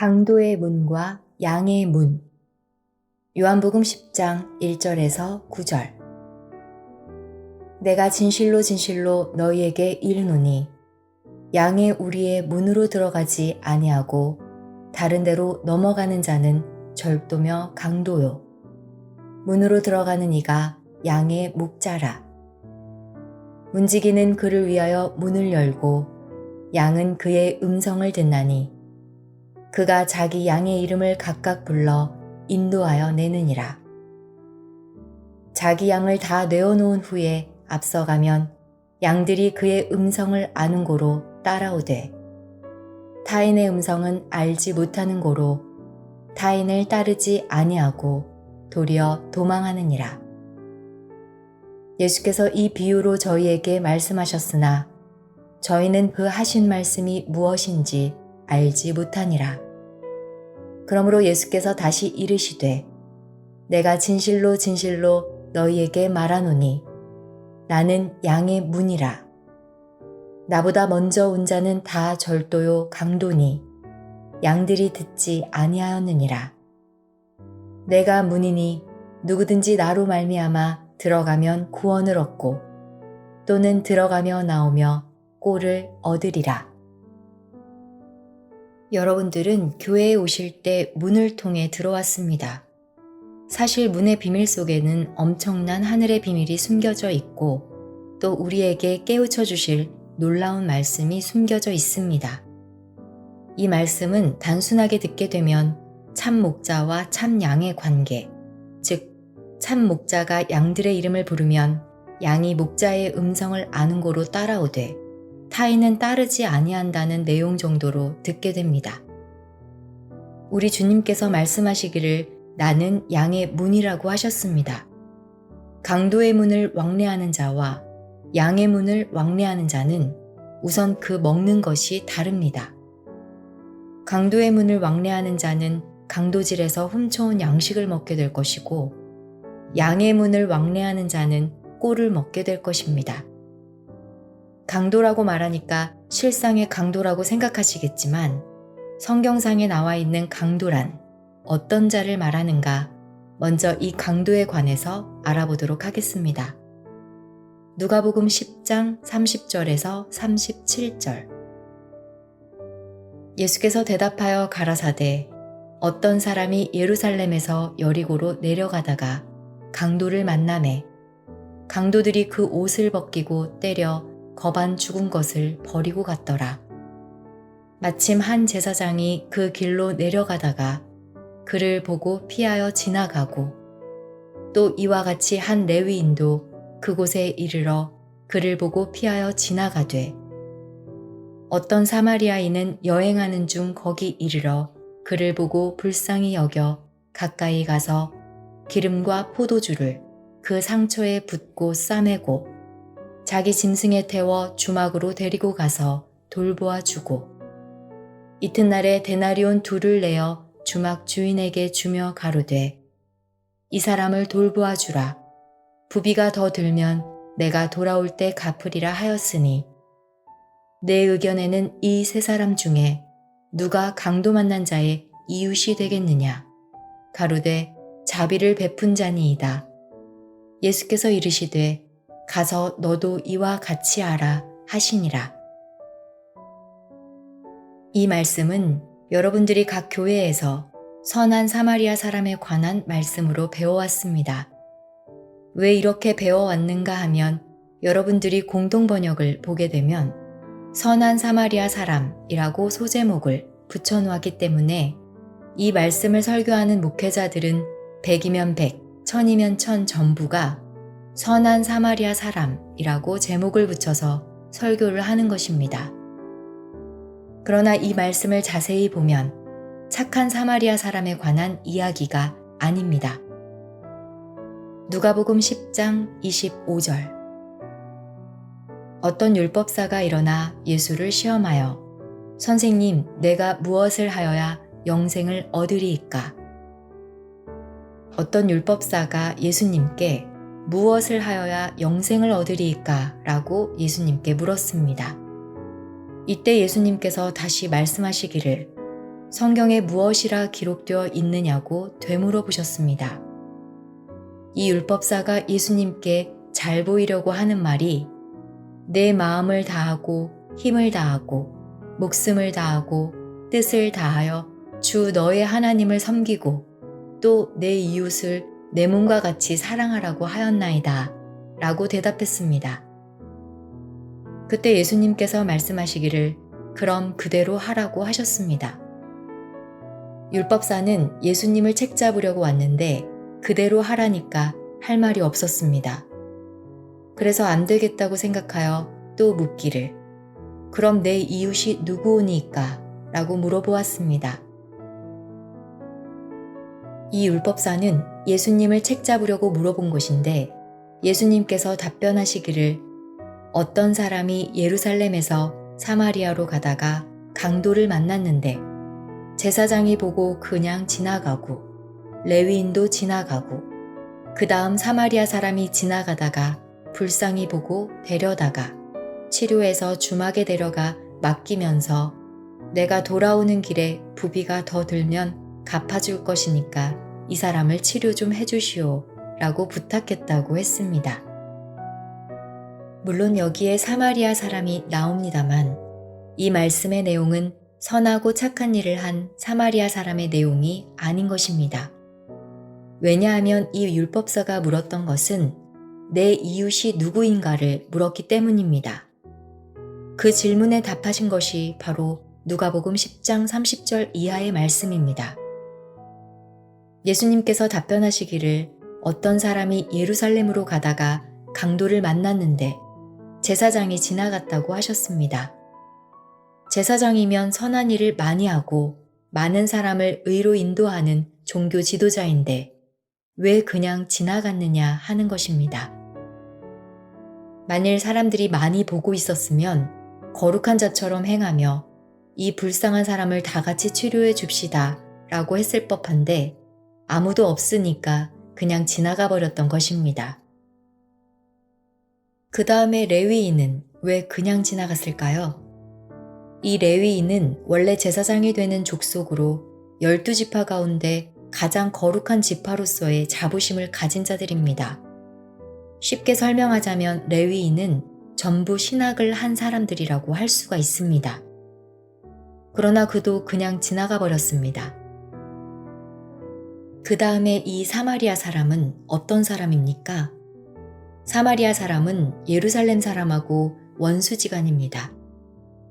강도의 문과 양의 문. 요한복음 10장 1절에서 9절. 내가 진실로 진실로 너희에게 이르노니 양의 우리의 문으로 들어가지 아니하고 다른 데로 넘어가는 자는 절도며 강도요. 문으로 들어가는 이가 양의 목자라. 문지기는 그를 위하여 문을 열고 양은 그의 음성을 듣나니 그가 자기 양의 이름을 각각 불러 인도하여 내느니라. 자기 양을 다 내어놓은 후에 앞서가면 양들이 그의 음성을 아는 고로 따라오되 타인의 음성은 알지 못하는 고로 타인을 따르지 아니하고 도리어 도망하느니라. 예수께서 이 비유로 저희에게 말씀하셨으나 저희는 그 하신 말씀이 무엇인지 알지 못하니라. 그러므로 예수께서 다시 이르시되 내가 진실로 진실로 너희에게 말하노니 나는 양의 문이라. 나보다 먼저 온 자는 다 절도요 강도니 양들이 듣지 아니하였느니라. 내가 문이니 누구든지 나로 말미암아 들어가면 구원을 얻고 또는 들어가며 나오며 꼴을 얻으리라. 여러분들은 교회에 오실 때 문을 통해 들어왔습니다. 사실 문의 비밀 속에는 엄청난 하늘의 비밀이 숨겨져 있고 또 우리에게 깨우쳐 주실 놀라운 말씀이 숨겨져 있습니다. 이 말씀은 단순하게 듣게 되면 참 목자와 참 양의 관계, 즉 참 목자가 양들의 이름을 부르면 양이 목자의 음성을 아는 고로 따라오되 타인은 따르지 아니한다는 내용 정도로 듣게 됩니다. 우리 주님께서 말씀하시기를 나는 양의 문이라고 하셨습니다. 강도의 문을 왕래하는 자와 양의 문을 왕래하는 자는 우선 그 먹는 것이 다릅니다. 강도의 문을 왕래하는 자는 강도질에서 훔쳐온 양식을 먹게 될 것이고 양의 문을 왕래하는 자는 꼴을 먹게 될 것입니다. 강도라고 말하니까 실상의 강도라고 생각하시겠지만 성경상에 나와 있는 강도란 어떤 자를 말하는가 먼저 이 강도에 관해서 알아보도록 하겠습니다. 누가복음 10장 30절에서 37절. 예수께서 대답하여 가라사대 어떤 사람이 예루살렘에서 여리고로 내려가다가 강도를 만나매 강도들이 그 옷을 벗기고 때려 거반 죽은 것을 버리고 갔더라. 마침 한 제사장이 그 길로 내려가다가 그를 보고 피하여 지나가고 또 이와 같이 한 레위인도 그곳에 이르러 그를 보고 피하여 지나가되 어떤 사마리아인은 여행하는 중 거기 이르러 그를 보고 불쌍히 여겨 가까이 가서 기름과 포도주를 그 상처에 붓고 싸매고 자기 짐승에 태워 주막으로 데리고 가서 돌보아 주고 이튿날에 데나리온 2를 내어 주막 주인에게 주며 가로되 이 사람을 돌보아 주라. 부비가 더 들면 내가 돌아올 때 갚으리라 하였으니 내 의견에는 이 세 사람 중에 누가 강도 만난 자의 이웃이 되겠느냐. 가로되 자비를 베푼 자니이다. 예수께서 이르시되 가서 너도 이와 같이 하라 하시니라. 이 말씀은 여러분들이 각 교회에서 선한 사마리아 사람에 관한 말씀으로 배워왔습니다. 왜 이렇게 배워왔는가 하면 여러분들이 공동번역을 보게 되면 선한 사마리아 사람이라고 소제목을 붙여놓았기 때문에 이 말씀을 설교하는 목회자들은 100이면 100, 1000이면 1000 전부가 선한 사마리아 사람이라고 제목을 붙여서 설교를 하는 것입니다. 그러나 이 말씀을 자세히 보면 착한 사마리아 사람에 관한 이야기가 아닙니다. 누가복음 10장 25절. 어떤 율법사가 일어나 예수를 시험하여 선생님, 내가 무엇을 하여야 영생을 얻으리이까? 어떤 율법사가 예수님께 무엇을 하여야 영생을 얻으리이까? 라고 예수님께 물었습니다. 이때 예수님께서 다시 말씀하시기를 성경에 무엇이라 기록되어 있느냐고 되물어 보셨습니다. 이 율법사가 예수님께 잘 보이려고 하는 말이 내 마음을 다하고 힘을 다하고 목숨을 다하고 뜻을 다하여 주 너의 하나님을 섬기고 또 내 이웃을 내 몸과 같이 사랑하라고 하였나이다 라고 대답했습니다. 그때 예수님께서 말씀하시기를 그럼 그대로 하라고 하셨습니다. 율법사는 예수님을 책잡으려고 왔는데 그대로 하라니까 할 말이 없었습니다. 그래서 안 되겠다고 생각하여 또 묻기를 그럼 내 이웃이 누구오니까? 라고 물어보았습니다. 이 율법사는 예수님을 책잡으려고 물어본 것인데 예수님께서 답변하시기를 어떤 사람이 예루살렘에서 사마리아로 가다가 강도를 만났는데 제사장이 보고 그냥 지나가고 레위인도 지나가고 그 다음 사마리아 사람이 지나가다가 불쌍히 보고 데려다가 치료해서 주막에 데려가 맡기면서 내가 돌아오는 길에 부비가 더 들면 갚아줄 것이니까 이 사람을 치료 좀 해주시오 라고 부탁했다고 했습니다. 물론 여기에 사마리아 사람이 나옵니다만 이 말씀의 내용은 선하고 착한 일을 한 사마리아 사람의 내용이 아닌 것입니다. 왜냐하면 이 율법사가 물었던 것은 내 이웃이 누구인가를 물었기 때문입니다. 그 질문에 답하신 것이 바로 누가복음 10장 30절 이하의 말씀입니다. 예수님께서 답변하시기를 어떤 사람이 예루살렘으로 가다가 강도를 만났는데 제사장이 지나갔다고 하셨습니다. 제사장이면 선한 일을 많이 하고 많은 사람을 의로 인도하는 종교 지도자인데 왜 그냥 지나갔느냐 하는 것입니다. 만일 사람들이 많이 보고 있었으면 거룩한 자처럼 행하며 이 불쌍한 사람을 다 같이 치료해 줍시다 라고 했을 법한데 아무도 없으니까 그냥 지나가 버렸던 것입니다. 그 다음에 레위인은 왜 그냥 지나갔을까요? 이 레위인은 원래 제사장이 되는 족속으로 12지파 가운데 가장 거룩한 지파로서의 자부심을 가진 자들입니다. 쉽게 설명하자면 레위인은 전부 신학을 한 사람들이라고 할 수가 있습니다. 그러나 그도 그냥 지나가 버렸습니다. 그 다음에 이 사마리아 사람은 어떤 사람입니까? 사마리아 사람은 예루살렘 사람하고 원수지간입니다.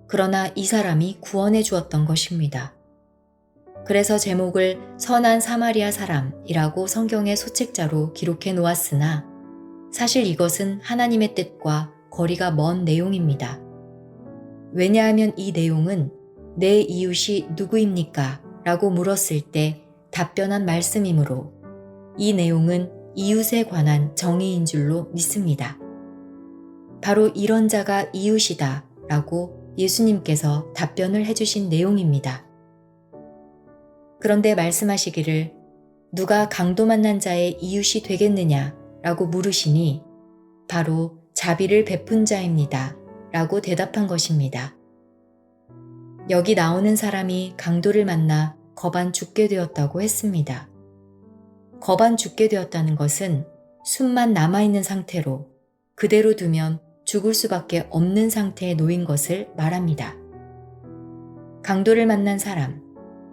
그러나 이 사람이 구원해 주었던 것입니다. 그래서 제목을 선한 사마리아 사람이라고 성경의 소책자로 기록해 놓았으나 사실 이것은 하나님의 뜻과 거리가 먼 내용입니다. 왜냐하면 이 내용은 내 이웃이 누구입니까? 라고 물었을 때 답변한 말씀이므로 이 내용은 이웃에 관한 정의인 줄로 믿습니다. 바로 이런 자가 이웃이다 라고 예수님께서 답변을 해주신 내용입니다. 그런데 말씀하시기를 누가 강도 만난 자의 이웃이 되겠느냐 라고 물으시니 바로 자비를 베푼 자입니다 라고 대답한 것입니다. 여기 나오는 사람이 강도를 만나 거반 죽게 되었다고 했습니다. 거반 죽게 되었다는 것은 숨만 남아있는 상태로 그대로 두면 죽을 수밖에 없는 상태에 놓인 것을 말합니다. 강도를 만난 사람,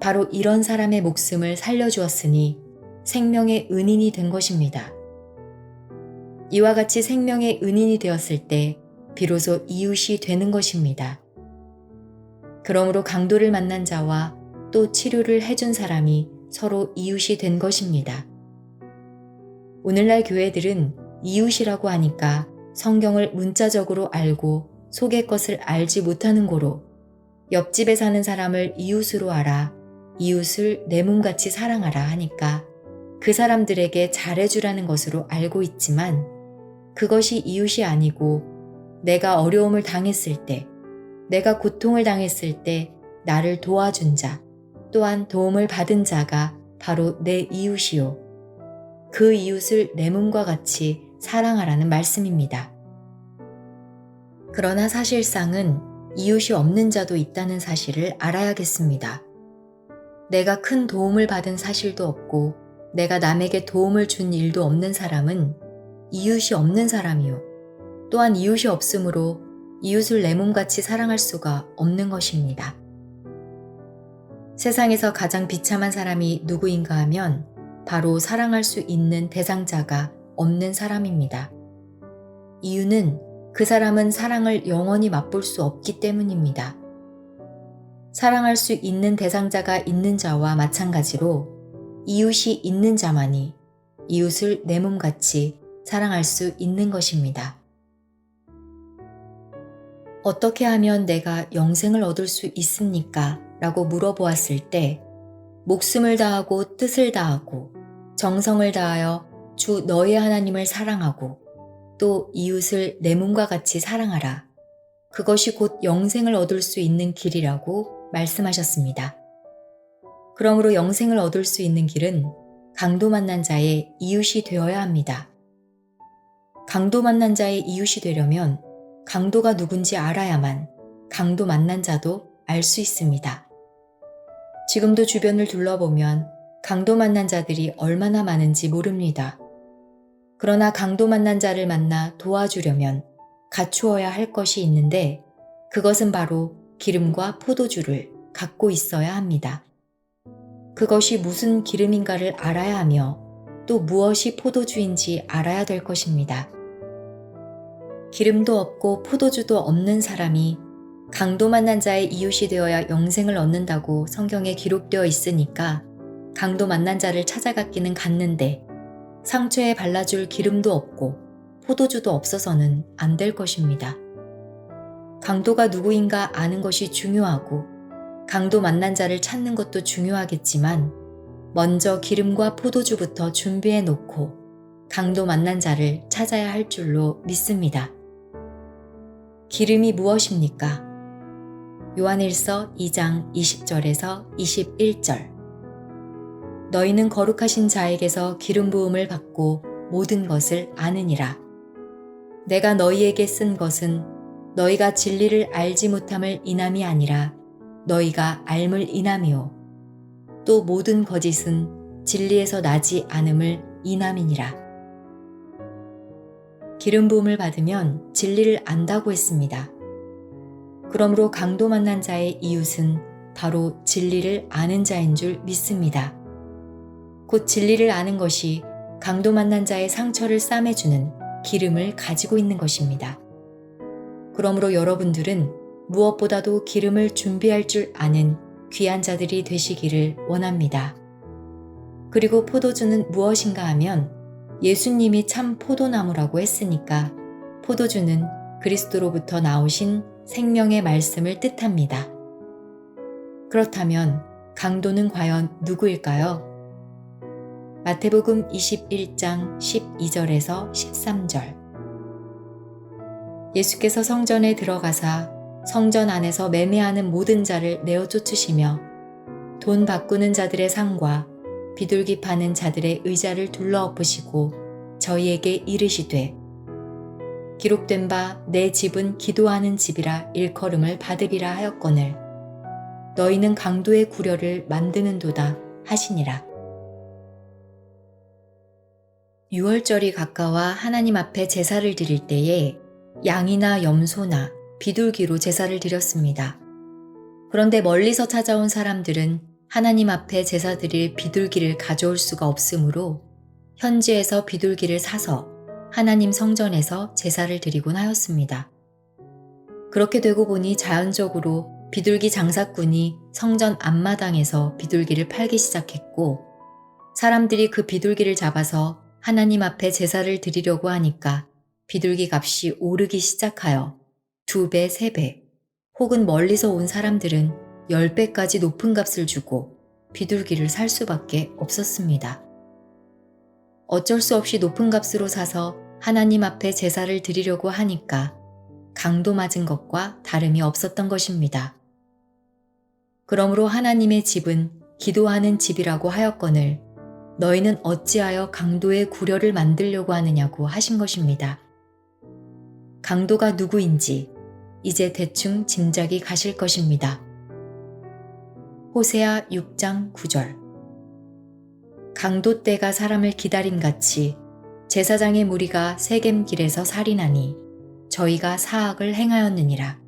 바로 이런 사람의 목숨을 살려주었으니 생명의 은인이 된 것입니다. 이와 같이 생명의 은인이 되었을 때 비로소 이웃이 되는 것입니다. 그러므로 강도를 만난 자와 또 치료를 해준 사람이 서로 이웃이 된 것입니다. 오늘날 교회들은 이웃이라고 하니까 성경을 문자적으로 알고 속의 것을 알지 못하는 고로 옆집에 사는 사람을 이웃으로 알아 이웃을 내 몸같이 사랑하라 하니까 그 사람들에게 잘해주라는 것으로 알고 있지만 그것이 이웃이 아니고 내가 어려움을 당했을 때, 내가 고통을 당했을 때 나를 도와준 자, 또한 도움을 받은 자가 바로 내 이웃이요. 그 이웃을 내 몸과 같이 사랑하라는 말씀입니다. 그러나 사실상은 이웃이 없는 자도 있다는 사실을 알아야겠습니다. 내가 큰 도움을 받은 사실도 없고 내가 남에게 도움을 준 일도 없는 사람은 이웃이 없는 사람이요. 또한 이웃이 없으므로 이웃을 내 몸같이 사랑할 수가 없는 것입니다. 세상에서 가장 비참한 사람이 누구인가 하면 바로 사랑할 수 있는 대상자가 없는 사람입니다. 이유는 그 사람은 사랑을 영원히 맛볼 수 없기 때문입니다. 사랑할 수 있는 대상자가 있는 자와 마찬가지로 이웃이 있는 자만이 이웃을 내 몸같이 사랑할 수 있는 것입니다. 어떻게 하면 내가 영생을 얻을 수 있습니까? 라고 물어보았을 때 목숨을 다하고 뜻을 다하고 정성을 다하여 주 너의 하나님을 사랑하고 또 이웃을 내 몸과 같이 사랑하라. 그것이 곧 영생을 얻을 수 있는 길이라고 말씀하셨습니다. 그러므로 영생을 얻을 수 있는 길은 강도 만난 자의 이웃이 되어야 합니다. 강도 만난 자의 이웃이 되려면 강도가 누군지 알아야만 강도 만난 자도 알 수 있습니다. 지금도 주변을 둘러보면 강도 만난 자들이 얼마나 많은지 모릅니다. 그러나 강도 만난 자를 만나 도와주려면 갖추어야 할 것이 있는데 그것은 바로 기름과 포도주를 갖고 있어야 합니다. 그것이 무슨 기름인가를 알아야 하며 또 무엇이 포도주인지 알아야 될 것입니다. 기름도 없고 포도주도 없는 사람이 강도 만난 자의 이웃이 되어야 영생을 얻는다고 성경에 기록되어 있으니까 강도 만난 자를 찾아갔기는 갔는데 상처에 발라줄 기름도 없고 포도주도 없어서는 안 될 것입니다. 강도가 누구인가 아는 것이 중요하고 강도 만난 자를 찾는 것도 중요하겠지만 먼저 기름과 포도주부터 준비해 놓고 강도 만난 자를 찾아야 할 줄로 믿습니다. 기름이 무엇입니까? 요한일서 2장 20절에서 21절. 너희는 거룩하신 자에게서 기름 부음을 받고 모든 것을 아느니라. 내가 너희에게 쓴 것은 너희가 진리를 알지 못함을 인함이 아니라 너희가 알물 인함이요. 또 모든 거짓은 진리에서 나지 않음을 인함이니라. 기름 부음을 받으면 진리를 안다고 했습니다. 그러므로 강도 만난 자의 이웃은 바로 진리를 아는 자인 줄 믿습니다. 곧 진리를 아는 것이 강도 만난 자의 상처를 싸매주는 기름을 가지고 있는 것입니다. 그러므로 여러분들은 무엇보다도 기름을 준비할 줄 아는 귀한 자들이 되시기를 원합니다. 그리고 포도주는 무엇인가 하면 예수님이 참 포도나무라고 했으니까 포도주는 그리스도로부터 나오신 생명의 말씀을 뜻합니다. 그렇다면 강도는 과연 누구일까요? 마태복음 21장 12절에서 13절. 예수께서 성전에 들어가사 성전 안에서 매매하는 모든 자를 내어 쫓으시며 돈 바꾸는 자들의 상과 비둘기 파는 자들의 의자를 둘러엎으시고 저희에게 이르시되 기록된 바 내 집은 기도하는 집이라 일컬음을 받으리라 하였거늘 너희는 강도의 구려를 만드는도다 하시니라. 유월절이 가까워 하나님 앞에 제사를 드릴 때에 양이나 염소나 비둘기로 제사를 드렸습니다. 그런데 멀리서 찾아온 사람들은 하나님 앞에 제사 드릴 비둘기를 가져올 수가 없으므로 현지에서 비둘기를 사서 하나님 성전에서 제사를 드리곤 하였습니다. 그렇게 되고 보니 자연적으로 비둘기 장사꾼이 성전 앞마당에서 비둘기를 팔기 시작했고 사람들이 그 비둘기를 잡아서 하나님 앞에 제사를 드리려고 하니까 비둘기 값이 오르기 시작하여 2배, 3배 혹은 멀리서 온 사람들은 10배까지 높은 값을 주고 비둘기를 살 수밖에 없었습니다. 어쩔 수 없이 높은 값으로 사서 하나님 앞에 제사를 드리려고 하니까 강도 맞은 것과 다름이 없었던 것입니다. 그러므로 하나님의 집은 기도하는 집이라고 하였거늘 너희는 어찌하여 강도의 구려를 만들려고 하느냐고 하신 것입니다. 강도가 누구인지 이제 대충 짐작이 가실 것입니다. 호세아 6장 9절. 강도 때가 사람을 기다림같이 제사장의 무리가 세겜 길에서 살인하니 저희가 사악을 행하였느니라.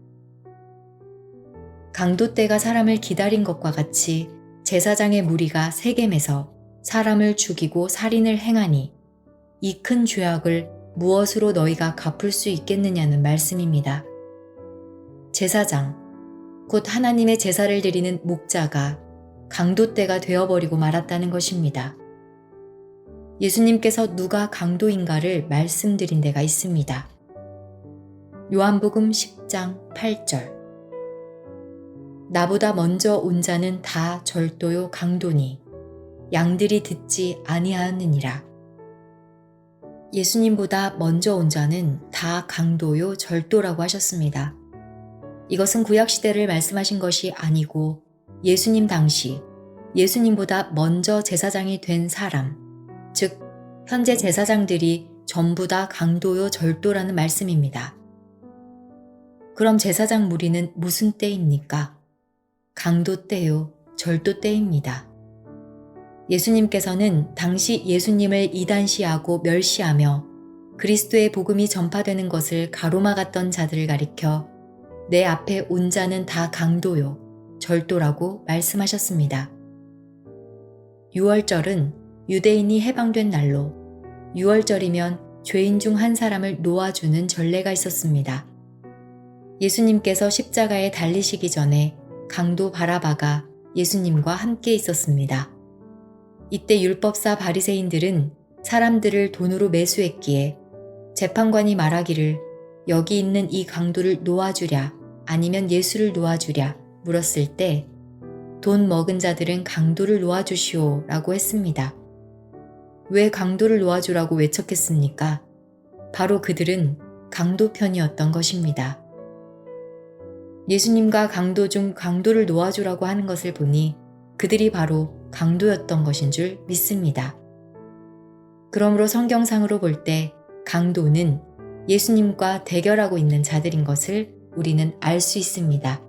강도 때가 사람을 기다린 것과 같이 제사장의 무리가 세겜에서 사람을 죽이고 살인을 행하니 이 큰 죄악을 무엇으로 너희가 갚을 수 있겠느냐는 말씀입니다. 제사장, 곧 하나님의 제사를 드리는 목자가 강도 때가 되어버리고 말았다는 것입니다. 예수님께서 누가 강도인가를 말씀드린 데가 있습니다. 요한복음 10장 8절. 나보다 먼저 온 자는 다 절도요 강도니 양들이 듣지 아니하였느니라. 예수님보다 먼저 온 자는 다 강도요 절도라고 하셨습니다. 이것은 구약시대를 말씀하신 것이 아니고 예수님 당시 예수님보다 먼저 제사장이 된 사람, 즉 현재 제사장들이 전부 다 강도요 절도라는 말씀입니다. 그럼 제사장 무리는 무슨 때입니까? 강도 때요 절도 때입니다. 예수님께서는 당시 예수님을 이단시하고 멸시하며 그리스도의 복음이 전파되는 것을 가로막았던 자들을 가리켜 내 앞에 온 자는 다 강도요 절도라고 말씀하셨습니다. 유월절은 유대인이 해방된 날로 6월절이면 죄인 중 한 사람을 놓아주는 전례가 있었습니다. 예수님께서 십자가에 달리시기 전에 강도 바라바가 예수님과 함께 있었습니다. 이때 율법사 바리새인들은 사람들을 돈으로 매수했기에 재판관이 말하기를 여기 있는 이 강도를 놓아주랴 아니면 예수를 놓아주랴 물었을 때 돈 먹은 자들은 강도를 놓아주시오 라고 했습니다. 왜 강도를 놓아주라고 외쳤겠습니까? 바로 그들은 강도 편이었던 것입니다. 예수님과 강도 중 강도를 놓아주라고 하는 것을 보니 그들이 바로 강도였던 것인 줄 믿습니다. 그러므로 성경상으로 볼 때 강도는 예수님과 대결하고 있는 자들인 것을 우리는 알 수 있습니다.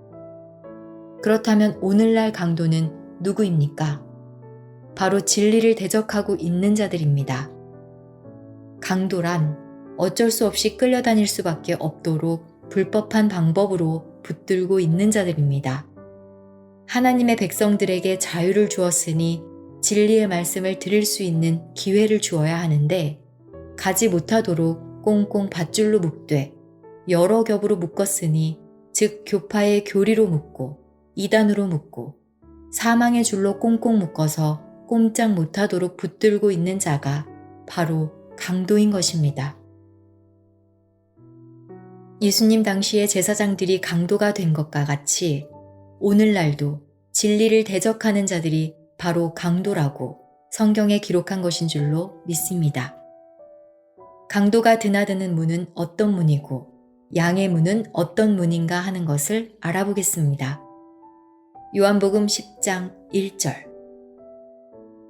그렇다면 오늘날 강도는 누구입니까? 바로 진리를 대적하고 있는 자들입니다. 강도란 어쩔 수 없이 끌려다닐 수밖에 없도록 불법한 방법으로 붙들고 있는 자들입니다. 하나님의 백성들에게 자유를 주었으니 진리의 말씀을 들을 수 있는 기회를 주어야 하는데 가지 못하도록 꽁꽁 밧줄로 묶되 여러 겹으로 묶었으니 즉 교파의 교리로 묶고 이단으로 묶고 사망의 줄로 꽁꽁 묶어서 꼼짝 못하도록 붙들고 있는 자가 바로 강도인 것입니다. 예수님 당시의 제사장들이 강도가 된 것과 같이 오늘날도 진리를 대적하는 자들이 바로 강도라고 성경에 기록한 것인 줄로 믿습니다. 강도가 드나드는 문은 어떤 문이고 양의 문은 어떤 문인가 하는 것을 알아보겠습니다. 요한복음 10장 1절.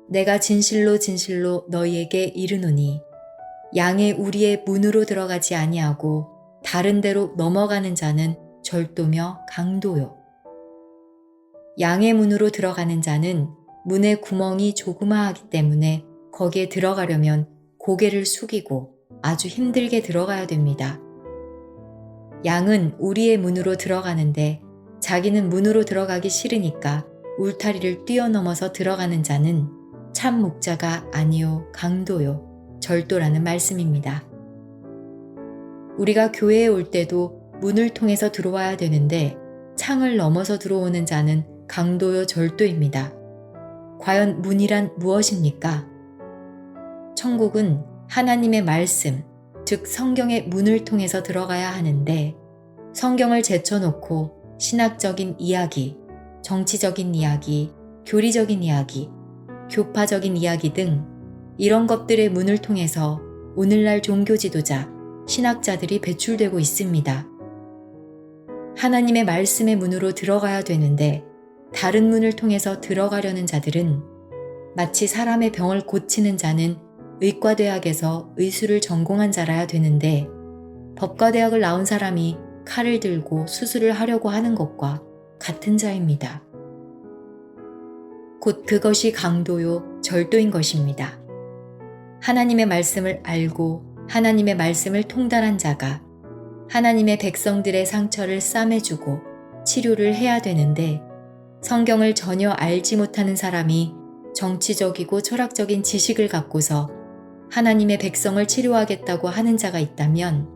내가 진실로 진실로 너희에게 이르노니 양의 우리의 문으로 들어가지 아니하고 다른 데로 넘어가는 자는 절도며 강도요. 양의 문으로 들어가는 자는 문의 구멍이 조그마하기 때문에 거기에 들어가려면 고개를 숙이고 아주 힘들게 들어가야 됩니다. 양은 우리의 문으로 들어가는데 자기는 문으로 들어가기 싫으니까 울타리를 뛰어넘어서 들어가는 자는 참 목자가 아니요 강도요 절도라는 말씀입니다. 우리가 교회에 올 때도 문을 통해서 들어와야 되는데 창을 넘어서 들어오는 자는 강도요 절도입니다. 과연 문이란 무엇입니까? 천국은 하나님의 말씀, 즉 성경의 문을 통해서 들어가야 하는데 성경을 제쳐놓고 신학적인 이야기, 정치적인 이야기, 교리적인 이야기, 교파적인 이야기 등 이런 것들의 문을 통해서 오늘날 종교 지도자, 신학자들이 배출되고 있습니다. 하나님의 말씀의 문으로 들어가야 되는데 다른 문을 통해서 들어가려는 자들은 마치 사람의 병을 고치는 자는 의과대학에서 의술을 전공한 자라야 되는데 법과대학을 나온 사람이 칼을 들고 수술을 하려고 하는 것과 같은 자입니다. 곧 그것이 강도요, 절도인 것입니다. 하나님의 말씀을 알고 하나님의 말씀을 통달한 자가 하나님의 백성들의 상처를 싸매주고 치료를 해야 되는데 성경을 전혀 알지 못하는 사람이 정치적이고 철학적인 지식을 갖고서 하나님의 백성을 치료하겠다고 하는 자가 있다면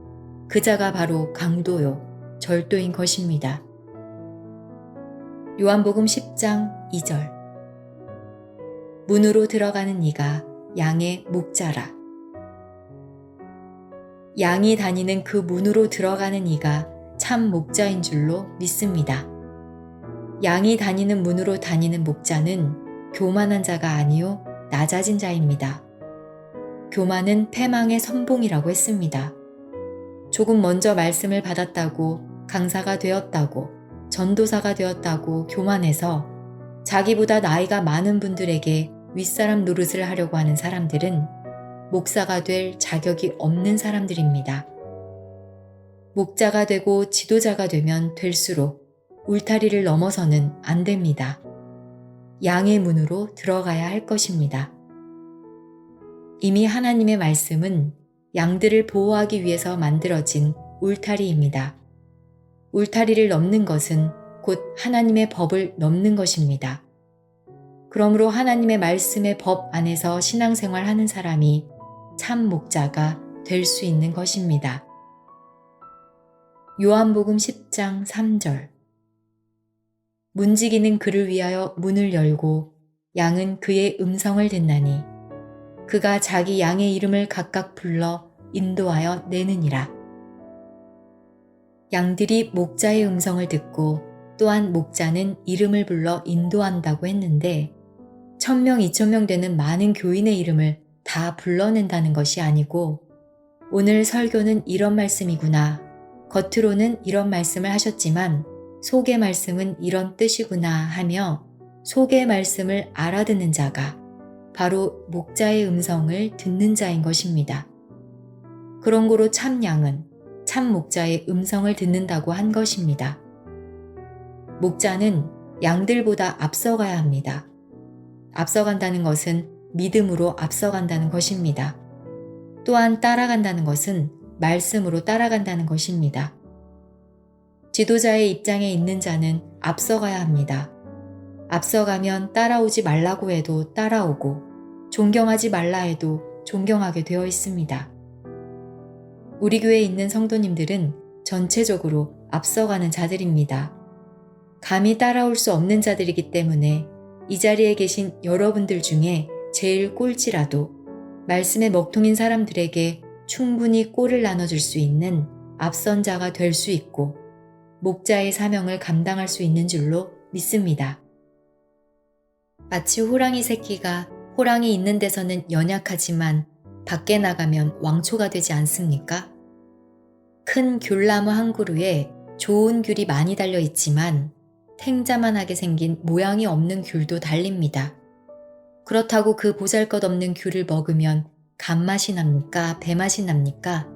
그 자가 바로 강도요, 절도인 것입니다. 요한복음 10장 2절 문으로 들어가는 이가 양의 목자라. 양이 다니는 그 문으로 들어가는 이가 참 목자인 줄로 믿습니다. 양이 다니는 문으로 다니는 목자는 교만한 자가 아니요 낮아진 자입니다. 교만은 패망의 선봉이라고 했습니다. 조금 먼저 말씀을 받았다고, 강사가 되었다고, 전도사가 되었다고 교만해서 자기보다 나이가 많은 분들에게 윗사람 노릇을 하려고 하는 사람들은 목사가 될 자격이 없는 사람들입니다. 목자가 되고 지도자가 되면 될수록 울타리를 넘어서는 안 됩니다. 양의 문으로 들어가야 할 것입니다. 이미 하나님의 말씀은 양들을 보호하기 위해서 만들어진 울타리입니다. 울타리를 넘는 것은 곧 하나님의 법을 넘는 것입니다. 그러므로 하나님의 말씀의 법 안에서 신앙생활 하는 사람이 참 목자가 될 수 있는 것입니다. 요한복음 10장 3절 문지기는 그를 위하여 문을 열고 양은 그의 음성을 듣나니 그가 자기 양의 이름을 각각 불러 인도하여 내느니라. 양들이 목자의 음성을 듣고 또한 목자는 이름을 불러 인도한다고 했는데 1000명, 2000명 되는 많은 교인의 이름을 다 불러낸다는 것이 아니고 오늘 설교는 이런 말씀이구나, 겉으로는 이런 말씀을 하셨지만 속의 말씀은 이런 뜻이구나 하며 속의 말씀을 알아듣는 자가 바로 목자의 음성을 듣는 자인 것입니다. 그런 고로 참 양은 참 목자의 음성을 듣는다고 한 것입니다. 목자는 양들보다 앞서가야 합니다. 앞서간다는 것은 믿음으로 앞서간다는 것입니다. 또한 따라간다는 것은 말씀으로 따라간다는 것입니다. 지도자의 입장에 있는 자는 앞서가야 합니다. 앞서가면 따라오지 말라고 해도 따라오고 존경하지 말라 해도 존경하게 되어 있습니다. 우리 교회에 있는 성도님들은 전체적으로 앞서가는 자들입니다. 감히 따라올 수 없는 자들이기 때문에 이 자리에 계신 여러분들 중에 제일 꼴찌라도 말씀의 먹통인 사람들에게 충분히 꼴을 나눠줄 수 있는 앞선 자가 될 수 있고 목자의 사명을 감당할 수 있는 줄로 믿습니다. 마치 호랑이 새끼가 호랑이 있는 데서는 연약하지만 밖에 나가면 왕초가 되지 않습니까? 큰 귤나무 한 그루에 좋은 귤이 많이 달려 있지만 탱자만하게 생긴 모양이 없는 귤도 달립니다. 그렇다고 그 보잘것없는 귤을 먹으면 간맛이 납니까? 배맛이 납니까?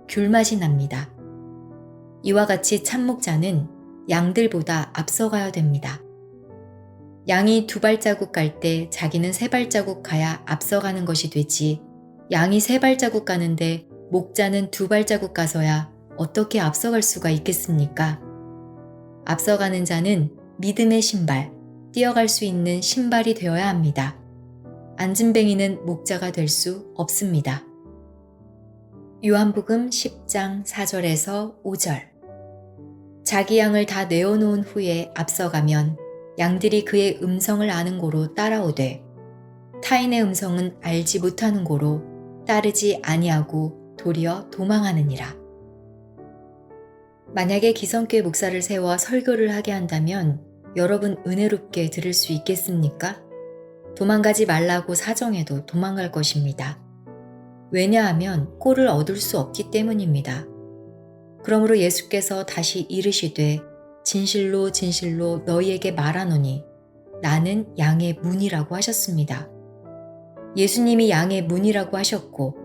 귤맛이 납니다. 이와 같이 참목자는 양들보다 앞서가야 됩니다. 양이 2발자국 갈 때 자기는 3발자국 가야 앞서가는 것이 되지 양이 3발자국 가는데 목자는 2발자국 가서야 어떻게 앞서갈 수가 있겠습니까? 앞서가는 자는 믿음의 신발, 뛰어갈 수 있는 신발이 되어야 합니다. 안진뱅이는 목자가 될 수 없습니다. 요한복음 10장 4절에서 5절 자기 양을 다 내어놓은 후에 앞서가면 양들이 그의 음성을 아는 고로 따라오되 타인의 음성은 알지 못하는 고로 따르지 아니하고 도리어 도망하느니라. 만약에 기성교회 목사를 세워 설교를 하게 한다면 여러분 은혜롭게 들을 수 있겠습니까? 도망가지 말라고 사정해도 도망갈 것입니다. 왜냐하면 꼴을 얻을 수 없기 때문입니다. 그러므로 예수께서 다시 이르시되 진실로 진실로 너희에게 말하노니 나는 양의 문이라고 하셨습니다. 예수님이 양의 문이라고 하셨고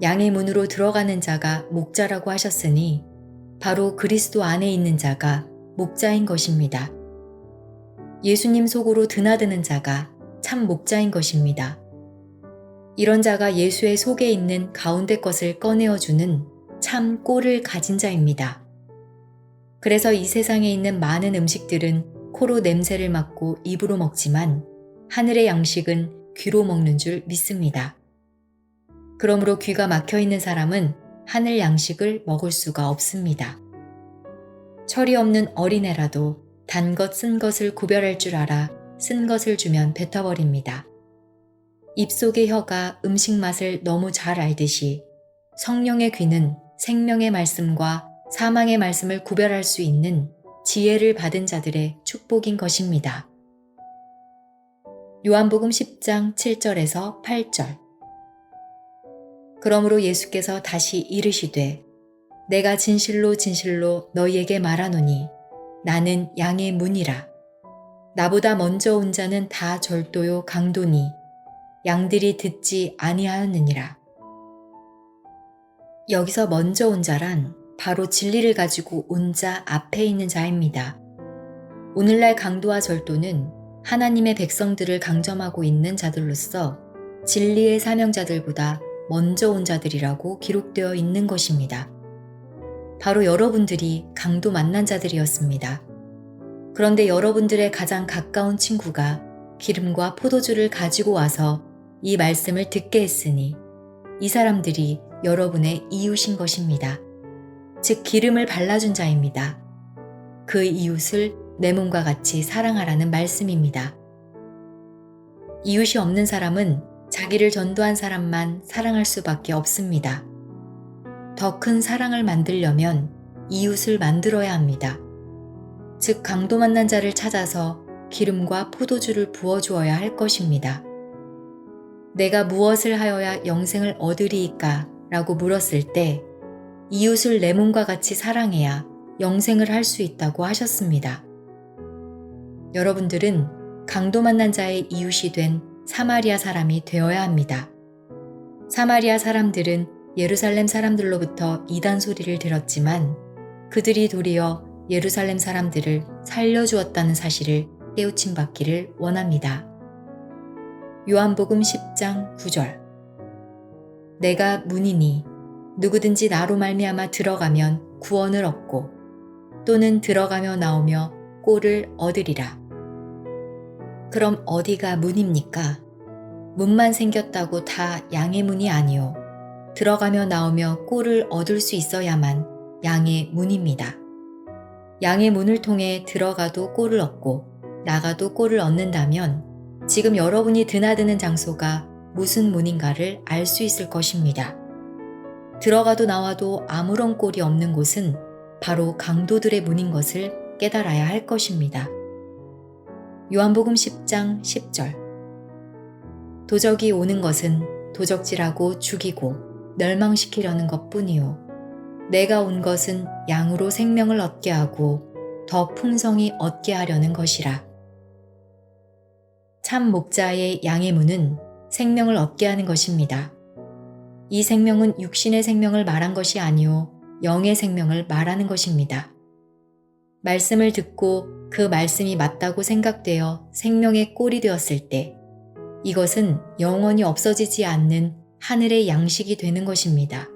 양의 문으로 들어가는 자가 목자라고 하셨으니 바로 그리스도 안에 있는 자가 목자인 것입니다. 예수님 속으로 드나드는 자가 참 목자인 것입니다. 이런 자가 예수의 속에 있는 가운데 것을 꺼내어주는 참 꼴을 가진 자입니다. 그래서 이 세상에 있는 많은 음식들은 코로 냄새를 맡고 입으로 먹지만 하늘의 양식은 귀로 먹는 줄 믿습니다. 그러므로 귀가 막혀 있는 사람은 하늘 양식을 먹을 수가 없습니다. 철이 없는 어린애라도 단 것, 쓴 것을 구별할 줄 알아 쓴 것을 주면 뱉어버립니다. 입속의 혀가 음식 맛을 너무 잘 알듯이 성령의 귀는 생명의 말씀과 사망의 말씀을 구별할 수 있는 지혜를 받은 자들의 축복인 것입니다. 요한복음 10장 7절에서 8절. 그러므로 예수께서 다시 이르시되 내가 진실로 진실로 너희에게 말하노니 나는 양의 문이라. 나보다 먼저 온 자는 다 절도요 강도니 양들이 듣지 아니하였느니라. 여기서 먼저 온 자란 바로 진리를 가지고 온 자 앞에 있는 자입니다. 오늘날 강도와 절도는 하나님의 백성들을 강점하고 있는 자들로서 진리의 사명자들보다 먼저 온 자들이라고 기록되어 있는 것입니다. 바로 여러분들이 강도 만난 자들이었습니다. 그런데 여러분들의 가장 가까운 친구가 기름과 포도주를 가지고 와서 이 말씀을 듣게 했으니 이 사람들이 여러분의 이웃인 것입니다. 즉 기름을 발라준 자입니다. 그 이웃을 내 몸과 같이 사랑하라는 말씀입니다. 이웃이 없는 사람은 자기를 전도한 사람만 사랑할 수밖에 없습니다. 더 큰 사랑을 만들려면 이웃을 만들어야 합니다. 즉 강도 만난 자를 찾아서 기름과 포도주를 부어주어야 할 것입니다. 내가 무엇을 하여야 영생을 얻으리이까? 라고 물었을 때 이웃을 내 몸과 같이 사랑해야 영생을 할 수 있다고 하셨습니다. 여러분들은 강도 만난 자의 이웃이 된 사마리아 사람이 되어야 합니다. 사마리아 사람들은 예루살렘 사람들로부터 이단 소리를 들었지만 그들이 도리어 예루살렘 사람들을 살려주었다는 사실을 깨우침 받기를 원합니다. 요한복음 10장 9절. 내가 문이니 누구든지 나로 말미암아 들어가면 구원을 얻고 또는 들어가며 나오며 꼴을 얻으리라. 그럼 어디가 문입니까? 문만 생겼다고 다 양의 문이 아니요. 들어가며 나오며 꼴을 얻을 수 있어야만 양의 문입니다. 양의 문을 통해 들어가도 꼴을 얻고 나가도 꼴을 얻는다면 지금 여러분이 드나드는 장소가 무슨 문인가를 알 수 있을 것입니다. 들어가도 나와도 아무런 꼴이 없는 곳은 바로 강도들의 문인 것을 깨달아야 할 것입니다. 요한복음 10장 10절. 도적이 오는 것은 도적질하고 죽이고 멸망시키려는 것뿐이요. 내가 온 것은 양으로 생명을 얻게 하고 더 풍성히 얻게 하려는 것이라. 참 목자의 양의 문은 생명을 얻게 하는 것입니다. 이 생명은 육신의 생명을 말한 것이 아니요 영의 생명을 말하는 것입니다. 말씀을 듣고 그 말씀이 맞다고 생각되어 생명의 꼴이 되었을 때 이것은 영원히 없어지지 않는 하늘의 양식이 되는 것입니다.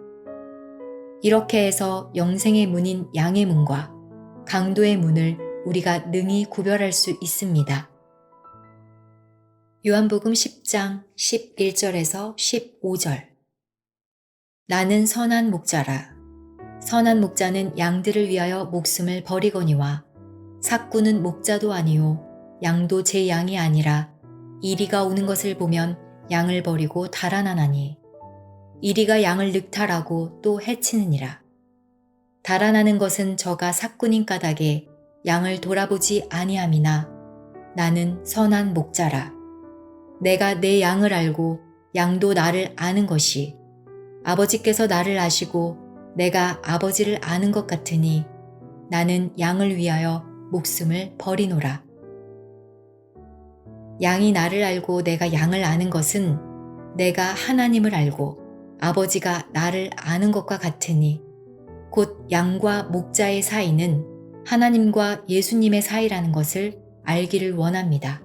이렇게 해서 영생의 문인 양의 문과 강도의 문을 우리가 능히 구별할 수 있습니다. 요한복음 10장 11절에서 15절. 나는 선한 목자라. 선한 목자는 양들을 위하여 목숨을 버리거니와 삭구는 목자도 아니요 양도 제 양이 아니라 이리가 오는 것을 보면 양을 버리고 달아나나니 이리가 양을 늑탈하고 또 해치느니라. 달아나는 것은 저가 삭군인 까닭에 양을 돌아보지 아니함이나 나는 선한 목자라. 내가 내 양을 알고 양도 나를 아는 것이 아버지께서 나를 아시고 내가 아버지를 아는 것 같으니 나는 양을 위하여 목숨을 버리노라. 양이 나를 알고 내가 양을 아는 것은 내가 하나님을 알고 아버지가 나를 아는 것과 같으니 곧 양과 목자의 사이는 하나님과 예수님의 사이라는 것을 알기를 원합니다.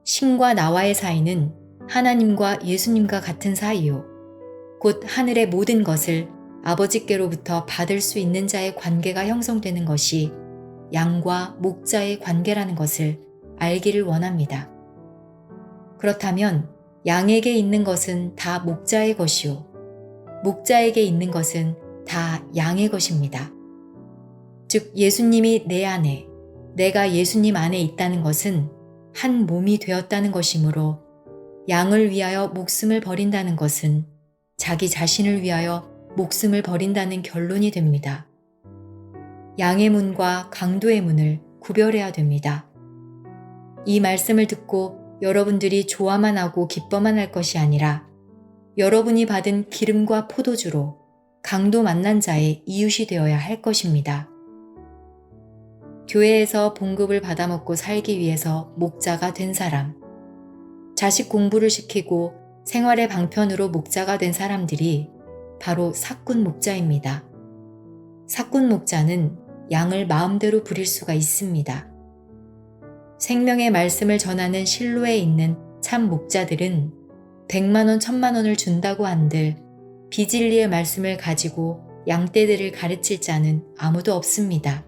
신과 나와의 사이는 하나님과 예수님과 같은 사이요. 곧 하늘의 모든 것을 아버지께로부터 받을 수 있는 자의 관계가 형성되는 것이 양과 목자의 관계라는 것을 알기를 원합니다. 그렇다면 양에게 있는 것은 다 목자의 것이요. 목자에게 있는 것은 다 양의 것입니다. 즉 예수님이 내 안에, 내가 예수님 안에 있다는 것은 한 몸이 되었다는 것이므로 양을 위하여 목숨을 버린다는 것은 자기 자신을 위하여 목숨을 버린다는 결론이 됩니다. 양의 문과 강도의 문을 구별해야 됩니다. 이 말씀을 듣고 여러분들이 좋아만 하고 기뻐만 할 것이 아니라 여러분이 받은 기름과 포도주로 강도 만난 자의 이웃이 되어야 할 것입니다. 교회에서 봉급을 받아먹고 살기 위해서 목자가 된 사람, 자식 공부를 시키고 생활의 방편으로 목자가 된 사람들이 바로 사꾼 목자입니다. 사꾼 목자는 양을 마음대로 부릴 수가 있습니다. 생명의 말씀을 전하는 실로에 있는 참 목자들은 100만 원, 1000만 원을 준다고 한들 비진리의 말씀을 가지고 양떼들을 가르칠 자는 아무도 없습니다.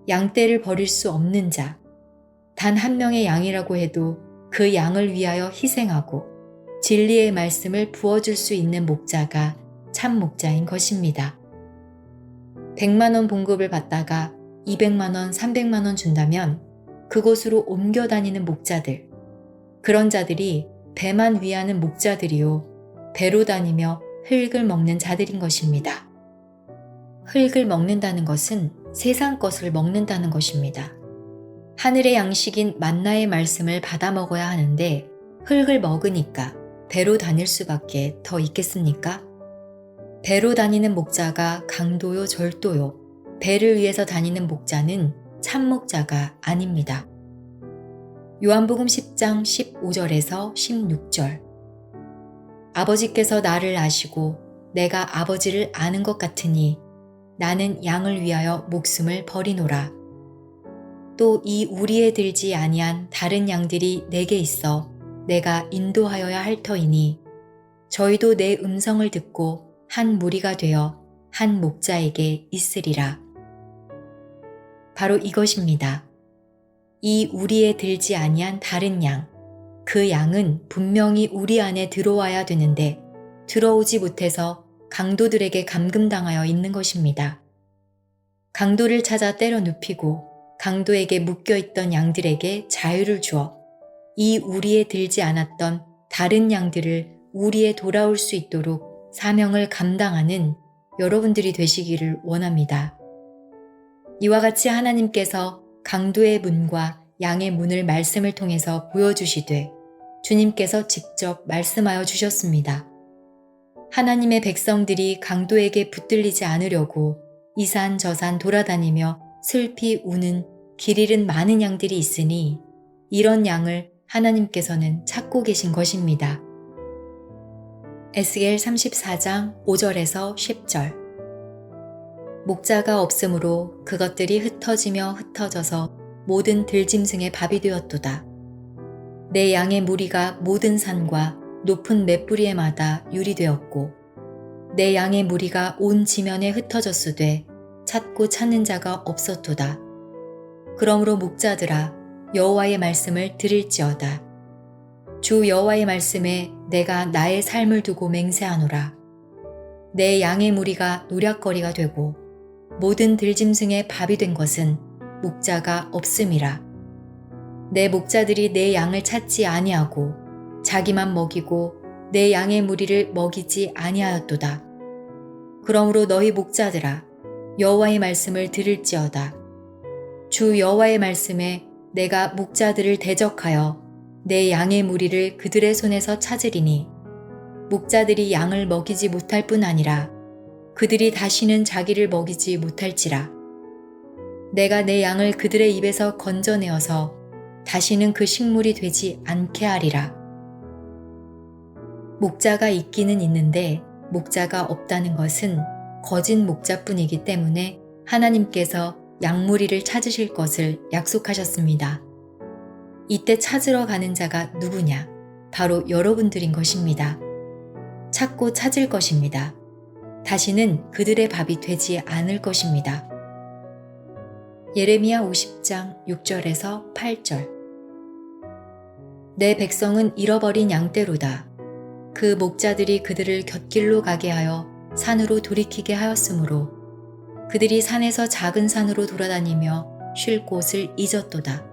양떼를 버릴 수 없는 자, 단 한 명의 양이라고 해도 그 양을 위하여 희생하고 진리의 말씀을 부어줄 수 있는 목자가 참 목자인 것입니다. 100만 원 봉급을 받다가 200만 원, 300만 원 준다면 그곳으로 옮겨 다니는 목자들, 그런 자들이 배만 위하는 목자들이요, 배로 다니며 흙을 먹는 자들인 것입니다. 흙을 먹는다는 것은 세상 것을 먹는다는 것입니다. 하늘의 양식인 만나의 말씀을 받아 먹어야 하는데 흙을 먹으니까 배로 다닐 수밖에 더 있겠습니까? 배로 다니는 목자가 강도요 절도요, 배를 위해서 다니는 목자는 참 목자가 아닙니다. 요한복음 10장 15절에서 16절. 아버지께서 나를 아시고 내가 아버지를 아는 것 같으니 나는 양을 위하여 목숨을 버리노라. 또 이 우리에 들지 아니한 다른 양들이 내게 있어 내가 인도하여야 할 터이니 저희도 내 음성을 듣고 한 무리가 되어 한 목자에게 있으리라. 바로 이것입니다. 이 우리에 들지 아니한 다른 양, 그 양은 분명히 우리 안에 들어와야 되는데 들어오지 못해서 강도들에게 감금당하여 있는 것입니다. 강도를 찾아 때려 눕히고 강도에게 묶여있던 양들에게 자유를 주어 이 우리에 들지 않았던 다른 양들을 우리에 돌아올 수 있도록 사명을 감당하는 여러분들이 되시기를 원합니다. 이와 같이 하나님께서 강도의 문과 양의 문을 말씀을 통해서 보여주시되 주님께서 직접 말씀하여 주셨습니다. 하나님의 백성들이 강도에게 붙들리지 않으려고 이산저산 돌아다니며 슬피 우는 길 잃은 많은 양들이 있으니 이런 양을 하나님께서는 찾고 계신 것입니다. 에스겔 34장 5절에서 10절. 목자가 없으므로 그것들이 흩어지며 흩어져서 모든 들짐승의 밥이 되었도다. 내 양의 무리가 모든 산과 높은 맷뿌리에마다 유리되었고 내 양의 무리가 온 지면에 흩어졌으되 찾고 찾는 자가 없었도다. 그러므로 목자들아 여호와의 말씀을 들을지어다. 주 여호와의 말씀에 내가 나의 삶을 두고 맹세하노라. 내 양의 무리가 노략거리가 되고 모든 들짐승의 밥이 된 것은 목자가 없음이라. 내 목자들이 내 양을 찾지 아니하고 자기만 먹이고 내 양의 무리를 먹이지 아니하였도다. 그러므로 너희 목자들아 여호와의 말씀을 들을지어다. 주 여호와의 말씀에 내가 목자들을 대적하여 내 양의 무리를 그들의 손에서 찾으리니 목자들이 양을 먹이지 못할 뿐 아니라 그들이 다시는 자기를 먹이지 못할지라. 내가 내 양을 그들의 입에서 건져내어서 다시는 그 식물이 되지 않게 하리라. 목자가 있기는 있는데 목자가 없다는 것은 거짓 목자뿐이기 때문에 하나님께서 양무리를 찾으실 것을 약속하셨습니다. 이때 찾으러 가는 자가 누구냐? 바로 여러분들인 것입니다. 찾고 찾을 것입니다. 다시는 그들의 밥이 되지 않을 것입니다. 예레미야 50장 6절에서 8절. 내 백성은 잃어버린 양떼로다. 그 목자들이 그들을 곁길로 가게 하여 산으로 돌이키게 하였으므로 그들이 산에서 작은 산으로 돌아다니며 쉴 곳을 잊었도다.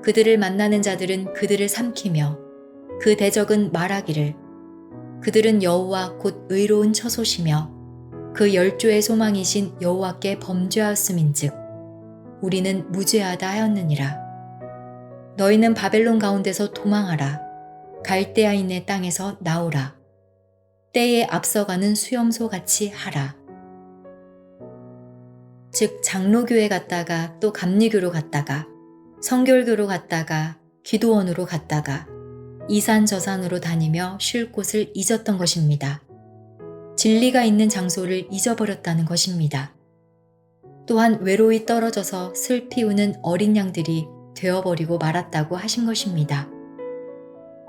그들을 만나는 자들은 그들을 삼키며 그 대적은 말하기를 그들은 여호와 곧 의로운 처소시며 그 열조의 소망이신 여호와께 범죄하였음인즉 우리는 무죄하다 하였느니라. 너희는 바벨론 가운데서 도망하라. 갈대아인의 땅에서 나오라. 때에 앞서가는 수염소 같이 하라. 즉 장로교회 갔다가 또 감리교로 갔다가 성결교로 갔다가 기도원으로 갔다가 이산저산으로 다니며 쉴 곳을 잊었던 것입니다. 진리가 있는 장소를 잊어버렸다는 것입니다. 또한 외로이 떨어져서 슬피 우는 어린 양들이 되어버리고 말았다고 하신 것입니다.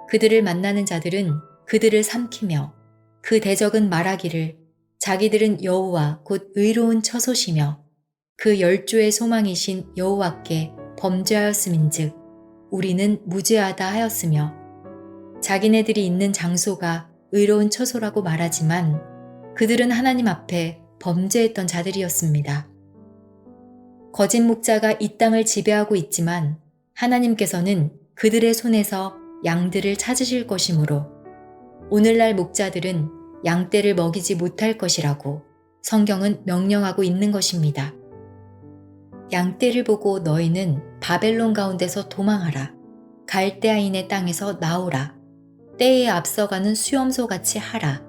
그들을 만나는 자들은 그들을 삼키며 그 대적은 말하기를 자기들은 여호와 곧 의로운 처소시며 그 열조의 소망이신 여호와께 범죄하였음인즉 우리는 무죄하다 하였으며 자기네들이 있는 장소가 의로운 처소라고 말하지만 그들은 하나님 앞에 범죄했던 자들이었습니다. 거짓 목자가 이 땅을 지배하고 있지만 하나님께서는 그들의 손에서 양들을 찾으실 것이므로 오늘날 목자들은 양떼를 먹이지 못할 것이라고 성경은 명령하고 있는 것입니다. 양떼를 보고 너희는 바벨론 가운데서 도망하라. 갈대아인의 땅에서 나오라. 때에 앞서가는 수염소 같이 하라.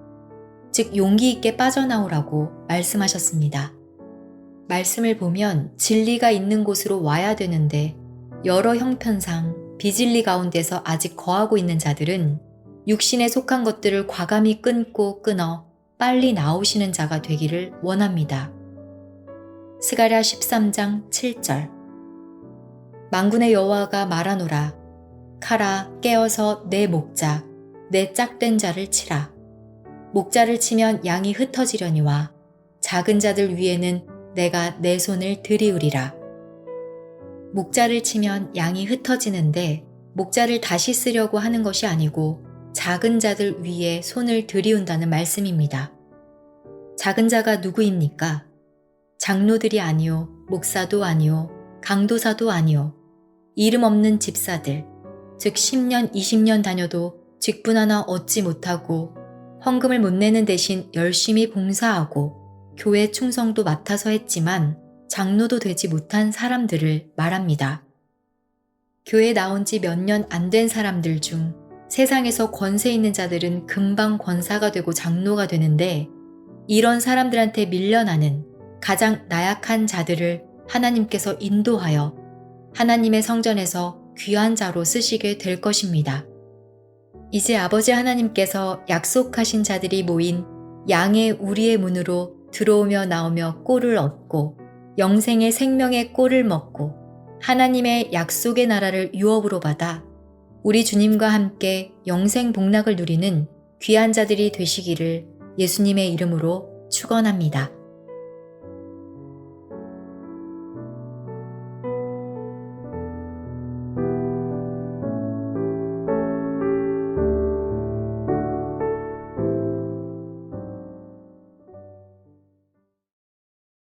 즉 용기 있게 빠져나오라고 말씀하셨습니다. 말씀을 보면 진리가 있는 곳으로 와야 되는데 여러 형편상 비진리 가운데서 아직 거하고 있는 자들은 육신에 속한 것들을 과감히 끊어 빨리 나오시는 자가 되기를 원합니다. 스가랴 13장 7절. 만군의 여호와가 말하노라. 카라 깨어서 내 목자 내 짝된 자를 치라. 목자를 치면 양이 흩어지려니와 작은 자들 위에는 내가 내 손을 들이우리라. 목자를 치면 양이 흩어지는데 목자를 다시 쓰려고 하는 것이 아니고 작은 자들 위에 손을 들이운다는 말씀입니다. 작은 자가 누구입니까? 장로들이 아니요, 목사도 아니요, 강도사도 아니요, 이름 없는 집사들, 즉 10년, 20년 다녀도 직분 하나 얻지 못하고 헌금을 못 내는 대신 열심히 봉사하고 교회 충성도 맡아서 했지만 장로도 되지 못한 사람들을 말합니다. 교회 나온 지 몇 년 안 된 사람들 중 세상에서 권세 있는 자들은 금방 권사가 되고 장로가 되는데 이런 사람들한테 밀려나는 가장 나약한 자들을 하나님께서 인도하여 하나님의 성전에서 귀한 자로 쓰시게 될 것입니다. 이제 아버지 하나님께서 약속하신 자들이 모인 양의 우리의 문으로 들어오며 나오며 꼴을 얻고 영생의 생명의 꼴을 먹고 하나님의 약속의 나라를 유업으로 받아 우리 주님과 함께 영생 복락을 누리는 귀한 자들이 되시기를 예수님의 이름으로 축원합니다.